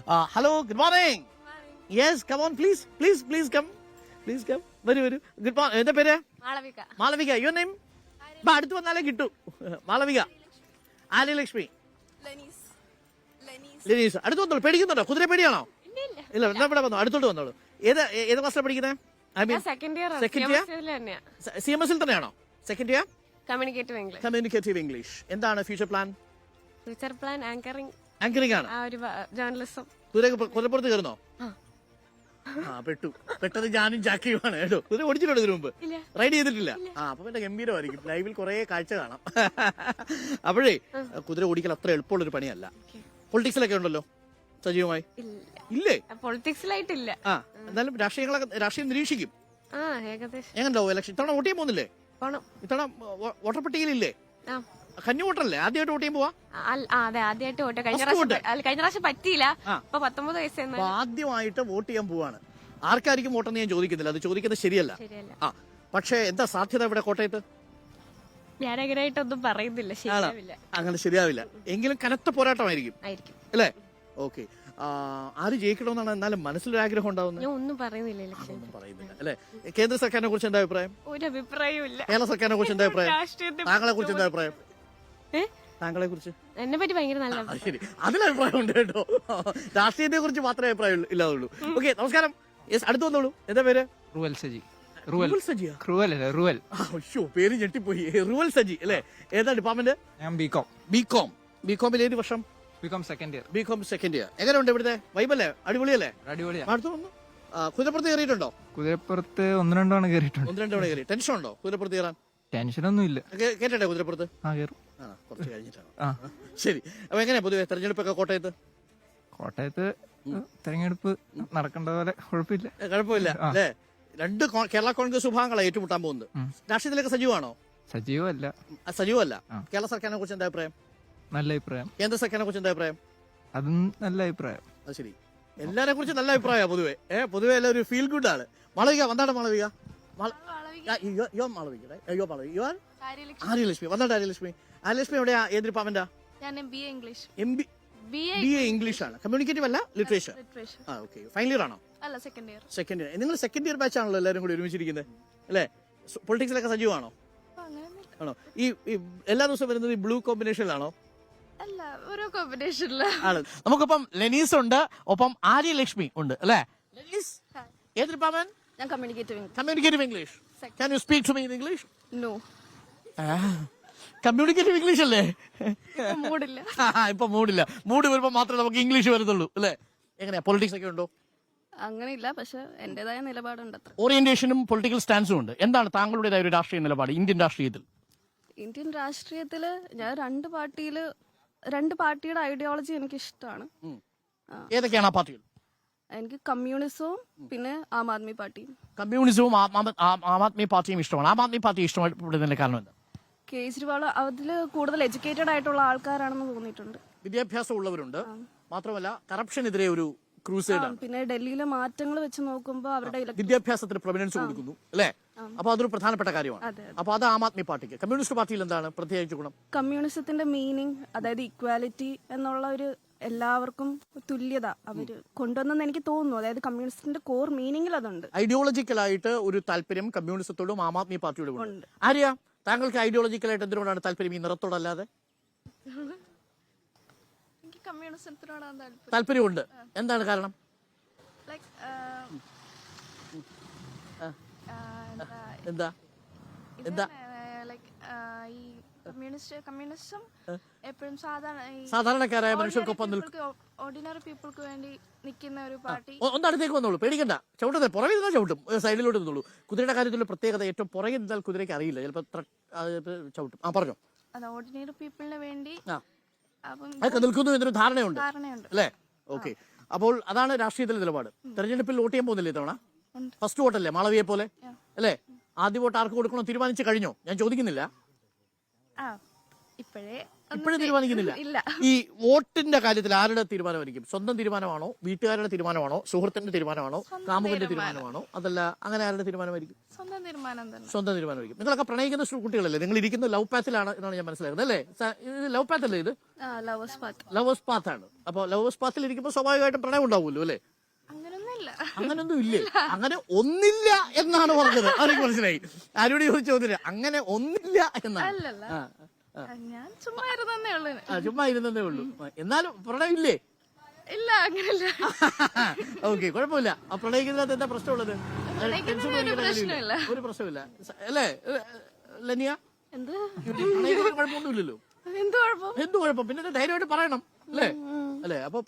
Hello, good morning. Yes, come on, please come. Please come. വരൂ. Good morning. എന്താ പേര്? Malavika. Your name? അടുത്ത് വന്നാലേ കിട്ടൂ. മാളവിക. ആര്യലക്ഷ്മി. ലെനീസ്. അടുത്ത് വന്നോളൂ. പേടിക്കുന്നുണ്ടോ? കുതിര പേടിയാണോ? ഇല്ല. എന്നാ ഇവിടെ വന്നോ. അടുത്തോട്ട് വന്നോളൂ. ഏത് ക്ലാസ്സിലാണ് പഠിക്കുന്നത്? Second year. CMS തന്നെയാണോ? Second year communicative English. എന്താണ് ഫ്യൂച്ചർ പ്ലാൻ? ആങ്കറിംഗ് ആണ്. ജേർണലിസം. കുതിരപ്പുറത്ത് കയറുന്നോ? പെട്ടെന്ന് ഞാനും ജാക്കിയുമാണ് കേട്ടോ. കുതിര ഓടിച്ചിട്ടുണ്ടോ ഇതിനു മുമ്പ്? റൈഡ് ചെയ്തിട്ടില്ല. അപ്പൊ പിന്നെ ഗംഭീരമായിരിക്കും. ലൈവിൽ കുറെ കാഴ്ച കാണാം. അപ്പോഴേ കുതിര ഓടിക്കൽ അത്ര എളുപ്പമുള്ളൊരു പണിയല്ല. പൊളിറ്റിക്സിലൊക്കെ ഉണ്ടല്ലോ സജീവമായി? ഇല്ലേ? പൊളിറ്റിക്സിലായിട്ടില്ല. എന്നാലും രാഷ്ട്രീയം നിരീക്ഷിക്കും. എങ്ങനെയുണ്ടാവും ഇലക്ഷൻ? ഇത്തവണ വോട്ട് ചെയ്യാൻ പോകുന്നില്ലേ? ഇത്തവണ വോട്ടർ പട്ടികയിലില്ലേ? കന്നി വോട്ടറല്ലേ? ആദ്യമായിട്ട് വോട്ട് ചെയ്യാൻ പോവാ? അതെ, ആദ്യമായിട്ട് വോട്ട്. കഴിഞ്ഞ പ്രാവശ്യം പറ്റിയില്ല. 19 വയസ്സ്. ആദ്യമായിട്ട് വോട്ട് ചെയ്യാൻ പോവാണ്. ആർക്കായിരിക്കും വോട്ടെന്ന് ഞാൻ ചോദിക്കുന്നില്ല, അത് ചോദിക്കുന്നത് ശരിയല്ല. പക്ഷെ എന്താ സാധ്യത ഇവിടെ കോട്ടയത്ത്? ഞാനങ്ങനായിട്ടൊന്നും പറയുന്നില്ല. അങ്ങനെ ശരിയാവില്ല. എങ്കിലും കനത്ത പോരാട്ടമായിരിക്കും അല്ലേ? ഓക്കെ. ആര് ജയിക്കണമെന്നാണ് എന്നാലും മനസ്സിലൊരാഗ്രഹം ഉണ്ടാവുന്നത്? ഒന്നും പറയുന്നില്ല അല്ലെ? കേന്ദ്ര സർക്കാരിനെ കുറിച്ച് എന്താ അഭിപ്രായം? ഒരു അഭിപ്രായമില്ല. കേരള സർക്കാരിനെ കുറിച്ച് എന്താ അഭിപ്രായം? താങ്കളെ കുറിച്ച് എന്താ അഭിപ്രായം? താങ്കളെ കുറിച്ച് എന്നെ പറ്റി ഭയങ്കര നല്ല. ശരി, അതിലഭിപ്രായം ഉണ്ട് കേട്ടോ. രാഷ്ട്രീയത്തെ കുറിച്ച് മാത്രമേ അഭിപ്രായം ഇല്ലാതുള്ളൂ. ഓക്കെ, നമസ്കാരം. അടുത്ത് വന്നോളൂ. എന്താ പേര്? റുവൽ സജി. പേര് ഞെട്ടിപ്പോയി. റുവൽ സജി അല്ലേ? ഏതാ ഡിപ്പാർട്ട്മെന്റ്? ഞാൻ ബികോമിൽ ഏത് വർഷം? B Com second year. എങ്ങനെയുണ്ട് ഇവിടുത്തെ വൈബല്ലേ? അടിപൊളിയല്ലേ? അടുത്ത് വന്നു. കുതിരപ്പുറത്ത് കയറിയിട്ടുണ്ടോ? കുതിരപ്പുറത്ത് 1-2 തവണ കയറിയിട്ടുണ്ട്. 1-2 തവണ കയറി. ടെൻഷൻ ഉണ്ടോ കുതിരപ്പുറത്ത് കയറാൻ? ടെൻഷനൊന്നും ഇല്ല. കേട്ടെ കുതിരപ്പുറത്ത് കുറച്ച് കഴിഞ്ഞിട്ടാണ്. ശരി. അപ്പൊ എങ്ങനെയാ പൊതുവെ തെരഞ്ഞെടുപ്പൊക്കെ കോട്ടയത്ത്? തെരഞ്ഞെടുപ്പ് നടക്കേണ്ട പോലെ കുഴപ്പമില്ല അല്ലേ? 2 കേരള കോൺഗ്രസ് വിഭാഗങ്ങളാണ് ഏറ്റുമുട്ടാൻ പോകുന്നത്. രാഷ്ട്രീയത്തിലൊക്കെ സജീവമാണോ? സജീവമല്ല. കേരള സർക്കാരിനെ കുറിച്ച് എന്താ അഭിപ്രായം? നല്ല അഭിപ്രായം. കേന്ദ്ര സർക്കാരിനെ കുറിച്ച് എന്താ അഭിപ്രായം? അതും നല്ല അഭിപ്രായം. അത് ശരി. എല്ലാരെ കുറിച്ച് നല്ല അഭിപ്രായമാണ് പൊതുവെ എല്ലാം ഒരു ഫീൽ ഗുഡ് ആണ്. മാളവിക വന്നാണ്. മാളവിക. ആര്യലക്ഷ്മി വന്നാണ്. ആര്യലക്ഷ്മി എവിടെയാ? ഏത് ഡിപ്പാർട്ട്മെന്റാ? BA ഇംഗ്ലീഷ് ആണ്. കമ്മ്യൂണിക്കേറ്റീവ് അല്ല, ലിറ്ററേച്ചർ. ഓക്കെ. ഫൈനൽ ഇയർ ആണോ? Second year. നിങ്ങൾ സെക്കൻഡ് ഇയർ ബാച്ച് ആണല്ലോ എല്ലാവരും കൂടി ഒരുമിച്ചിരിക്കുന്നത് അല്ലേ? പൊളിറ്റിക്സിലൊക്കെ സജീവമാണോ? ആണോ? ഈ എല്ലാ ദിവസവും വരുന്നത് ഈ ബ്ലൂ കോമ്പിനേഷനിലാണോ? ആണ്. നമുക്കിപ്പം ലെനീസ് ഉണ്ട്, ഒപ്പം ആര്യലക്ഷ്മി ഉണ്ട് അല്ലേ? ലെനീസ് ഏത് department? Communicative English. Can you speak to me in English? No. Communicative English അല്ലേ? ഇപ്പൊ മൂഡില്ല. മൂഡ് വരുമ്പോ മാത്രമേ നമുക്ക് ഇംഗ്ലീഷ് വരുന്നുള്ളൂ അല്ലേ? എങ്ങനെയാ, പൊളിറ്റിക്സ് ഒക്കെ ഉണ്ടോ? അങ്ങനെയില്ല, പക്ഷെ എന്റേതായ നിലപാടുണ്ട്. ഓറിയന്റേഷനും പൊളിറ്റിക്കൽ സ്റ്റാൻസും ഉണ്ട്. എന്താണ് താങ്കളുടേതായ ഒരു രാഷ്ട്രീയ നിലപാട് ഇന്ത്യൻ രാഷ്ട്രീയത്തിൽ? ഇന്ത്യൻ രാഷ്ട്രീയത്തില് ഞാൻ രണ്ട് പാർട്ടിയുടെ ഐഡിയോളജി എനിക്ക് ഇഷ്ടമാണ്. ഏതൊക്കെയാണ് ആ പാർട്ടികൾ? എനിക്ക് കമ്മ്യൂണിസവും പിന്നെ ആം ആദ്മി പാർട്ടിയും. കമ്മ്യൂണിസവും ആം ആദ്മി പാർട്ടിയും ഇഷ്ടമാണ്. ആം ആദ്മി പാർട്ടി ഇഷ്ടപ്പെടുന്നതിന്റെ കാരണം എന്താ? കേജ്രിവാൾ അതില് കൂടുതൽ എഡ്യൂക്കേറ്റഡ് ആയിട്ടുള്ള ആൾക്കാരാണെന്ന് തോന്നിയിട്ടുണ്ട്. വിദ്യാഭ്യാസം ഉള്ളവരുണ്ട്. മാത്രമല്ല കറപ്ഷനെതിരെ ഒരു ക്രൂസേഡ് ആണ്. പിന്നെ ഡൽഹിയിലെ മാറ്റങ്ങൾ വെച്ച് നോക്കുമ്പോൾ അവരുടെ വിദ്യാഭ്യാസത്തിന് പ്രൊമിനൻസ് കൊടുക്കുന്നു അല്ലേ? അപ്പൊ അതൊരു പ്രധാനപ്പെട്ട കാര്യമാണ്. അപ്പൊ അത് ആം ആദ്മി പാർട്ടിക്ക്. കമ്മ്യൂണിസ്റ്റ് പാർട്ടിയിൽ എന്താണ് പ്രത്യേകിച്ച് ഗുണം? കമ്മ്യൂണിസത്തിന്റെ മീനിങ്, അതായത് ഇക്വാലിറ്റി എന്നുള്ള ഒരു എല്ലാവർക്കും തുല്യത അവര് കൊണ്ടുവന്നെന്ന് എനിക്ക് തോന്നുന്നു. അതായത് കമ്മ്യൂണിസ്റ്റിന്റെ കോർ മീനിങ്ങിൽ അതുണ്ട്. ഐഡിയോളജിക്കലായിട്ട് ഒരു താല്പര്യം കമ്മ്യൂണിസത്തോടും ആം ആദ്മി പാർട്ടിയോടും ഉണ്ട്. ആര്യ, താങ്കൾക്ക് ഐഡിയോളജിക്കലായിട്ട് എന്തിനോടാണ് താല്പര്യം ഈ നിറത്തോടല്ലാതെ? താല്പര്യമുണ്ട്. എന്താണ് കാരണം? എന്താ കമ്മ്യൂണിസം എപ്പോഴും സാധാരണക്കാരായ മനുഷ്യർക്കൊപ്പം ഓർഡിനറി പീപ്പിൾക്ക് വേണ്ടി നിൽക്കുന്ന ഒരു പാർട്ടി. ഒന്ന് അടുത്തേക്ക് വന്നോളൂ, പേടിക്കണ്ട. ചവിട്ടത്തെ പുറകിൽ നിന്നാൽ ചവിട്ടും, സൈഡിലോട്ട് നിന്നോളൂ. കുതിരയുടെ കാര്യത്തിലുള്ള പ്രത്യേകത ഏറ്റവും പുറകിൽ നിന്നാൽ കുതിരയ്ക്ക് അറിയില്ല, ചിലപ്പോൾ ചവിട്ടും. പറഞ്ഞോ. ഓർഡിനറി പീപ്പിളിന് വേണ്ടി അതൊക്കെ നിൽക്കുന്നു എന്നൊരു ധാരണയുണ്ട് അല്ലേ? ഓക്കെ. അപ്പോൾ അതാണ് രാഷ്ട്രീയത്തിലെ നിലപാട്. തെരഞ്ഞെടുപ്പിൽ വോട്ട് ചെയ്യാൻ പോകുന്നില്ലേ ഇത്തവണ? ഫസ്റ്റ് വോട്ടല്ലേ മാളവിയെ പോലെ അല്ലേ? ആദ്യ വോട്ട് ആർക്ക് കൊടുക്കണോ തീരുമാനിച്ചു കഴിഞ്ഞോ? ഞാൻ ചോദിക്കുന്നില്ല. ഇപ്പോഴും തീരുമാനിക്കുന്നില്ല. ഇല്ല. ഈ വോട്ടിന്റെ കാര്യത്തിൽ ആരുടെ തീരുമാനമായിരിക്കും? സ്വന്തം തീരുമാനമാണോ, വീട്ടുകാരുടെ തീരുമാനമാണോ, സുഹൃത്തിന്റെ തീരുമാനമാണോ, കാമുകന്റെ തീരുമാനമാണോ, അതല്ല അങ്ങനെ ആരുടെ തീരുമാനമായിരിക്കും? സ്വന്തം തീരുമാനം തന്നെ. സ്വന്തം തീരുമാനമായിരിക്കും. നിങ്ങളൊക്കെ പ്രണയിക്കുന്ന കുട്ടികളല്ലേ? നിങ്ങൾ ഇരിക്കുന്ന ലവ് പാത്തിലാണ് എന്നാണ് ഞാൻ മനസ്സിലാക്കുന്നത് അല്ലേ? ഇത് ലവ് പാത്ത് അല്ലേ? ഇത് ലവേഴ്സ് പാത്ത് ആണ്. അപ്പൊ ലവേഴ്സ് പാത്തിൽ ഇരിക്കുമ്പോൾ സ്വാഭാവികമായിട്ടും പ്രണയം ഉണ്ടാവുമല്ലോ അല്ലേ? അങ്ങനൊന്നും ഇല്ലേ? അങ്ങനെ ഒന്നില്ല എന്നാണ് പറഞ്ഞത്. അതെനിക്ക് മനസ്സിലായി. ആരോട് ചോദിച്ചോന്നില്ല, അങ്ങനെ ഒന്നില്ല എന്നാണ്. ചുമ്മാ ഇരുന്നേ ഉള്ളൂ. എന്നാലും പ്രണയം ഇല്ലേ? ഇല്ല, അങ്ങനല്ല. ഓക്കെ, കുഴപ്പമില്ല. ആ പ്രണയിക്കുന്നതിനകത്ത് എന്താ പ്രശ്നമുള്ളത്? ഒരു പ്രശ്നമില്ല അല്ലേ ലനിയ? പ്രണയിക്കുന്ന കുഴപ്പമൊന്നുമില്ലല്ലോ. എന്ത് കുഴപ്പം? പിന്നെ ധൈര്യമായിട്ട് പറയണം അല്ലേ? അല്ലേ? അപ്പൊ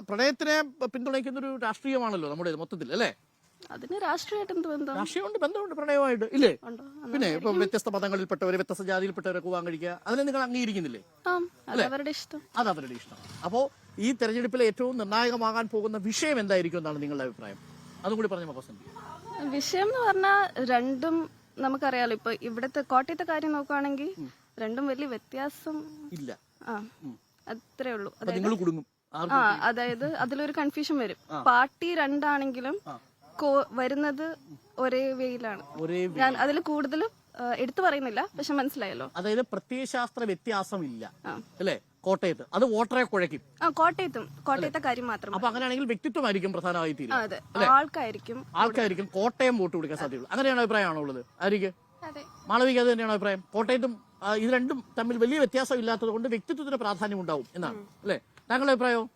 പ്രണയത്തിനെ പിന്തുണയ്ക്കുന്ന ഒരു രാഷ്ട്രീയമാണല്ലോ നമ്മുടെ മൊത്തത്തിൽ അല്ലേ? അതിന് രാഷ്ട്രീയമായിട്ട് ബന്ധമുണ്ട് പ്രണയമായിട്ട് ഇല്ലേ? പിന്നെ ഇപ്പൊ വ്യത്യസ്ത മതങ്ങളിൽപ്പെട്ടവര്, വ്യത്യസ്ത ജാതിയിൽപ്പെട്ടവരൊക്കെ വിവാഹം കഴിക്കുക, അതിനെ നിങ്ങൾ അംഗീകരിക്കുന്നില്ലേ? അത് അവരുടെ ഇഷ്ടം. അപ്പോ ഈ തെരഞ്ഞെടുപ്പിലെ ഏറ്റവും നിർണായകമാകാൻ പോകുന്ന വിഷയം എന്തായിരിക്കും എന്നാണ് നിങ്ങളുടെ അഭിപ്രായം? അതും കൂടി പറഞ്ഞു മൊത്തം. വിഷയം എന്ന് പറഞ്ഞാൽ രണ്ടും നമുക്കറിയാലോ. ഇപ്പൊ ഇവിടത്തെ കോട്ടയത്തെ കാര്യം നോക്കുകയാണെങ്കിൽ രണ്ടും വലിയ വ്യത്യാസം ഇല്ല. അത്രേ ഉള്ളൂ. നിങ്ങൾ കുടുങ്ങും. അതായത് അതിലൊരു കൺഫ്യൂഷൻ വരും. പാർട്ടി രണ്ടാണെങ്കിലും വരുന്നത് ഒരേ വേയിലാണ്. ഞാൻ അതിൽ കൂടുതലും എടുത്തു പറയുന്നില്ല, പക്ഷെ മനസ്സിലായല്ലോ. അതായത് പ്രത്യയശാസ്ത്ര വ്യത്യാസം ഇല്ല അല്ലേ കോട്ടയത്ത്? അത് വോട്ടറെ കുഴയ്ക്കും. കോട്ടയത്തെ കാര്യം മാത്രം. അപ്പൊ അങ്ങനെയാണെങ്കിൽ വ്യക്തിത്വമായിരിക്കും പ്രധാനമായി തീരുന്നത്. ആൾക്കായിരിക്കും കോട്ടയം വോട്ട് കൊടുക്കാൻ സാധ്യതയുള്ളൂ. അങ്ങനെയാണ് അഭിപ്രായമാണോ ഉള്ളത്? ആയിരിക്കും മാളവിക അത് തന്നെയാണ് അഭിപ്രായം? കോട്ടയത്തും ഇത് രണ്ടും തമ്മിൽ വലിയ വ്യത്യാസം ഇല്ലാത്തത് കൊണ്ട് വ്യക്തിത്വത്തിന് പ്രാധാന്യം ഉണ്ടാവും എന്നാണ് അല്ലേ താങ്കളുടെ അഭിപ്രായവും?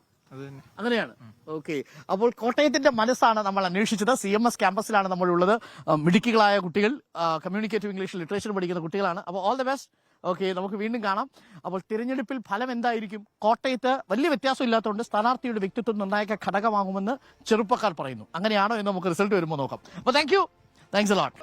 അങ്ങനെയാണ്. ഓക്കെ, അപ്പോൾ കോട്ടയത്തിന്റെ മനസ്സാണ് നമ്മൾ അന്വേഷിച്ചത്. CMS ക്യാമ്പസിലാണ് നമ്മളുള്ളത്. മിടുക്കികളായ കുട്ടികൾ, കമ്മ്യൂണിക്കേറ്റീവ് ഇംഗ്ലീഷ് ലിറ്ററേച്ചർ പഠിക്കുന്ന കുട്ടികളാണ്. അപ്പോൾ ഓൾ ദി ബെസ്റ്റ്. ഓക്കെ, നമുക്ക് വീണ്ടും കാണാം. അപ്പോൾ തിരഞ്ഞെടുപ്പിൽ ഫലം എന്തായിരിക്കും? കോട്ടയത്ത് വലിയ വ്യത്യാസം ഇല്ലാത്തതുകൊണ്ട് സ്ഥാനാർത്ഥിയുടെ വ്യക്തിത്വം നിർണായക ഘടകമാകുമെന്ന് ചെറുപ്പക്കാർ പറയുന്നു. അങ്ങനെയാണോ എന്ന് നമുക്ക് റിസൾട്ട് വരുമ്പോൾ നോക്കാം. അപ്പോൾ താങ്ക്സ് എ ലോട്ട്.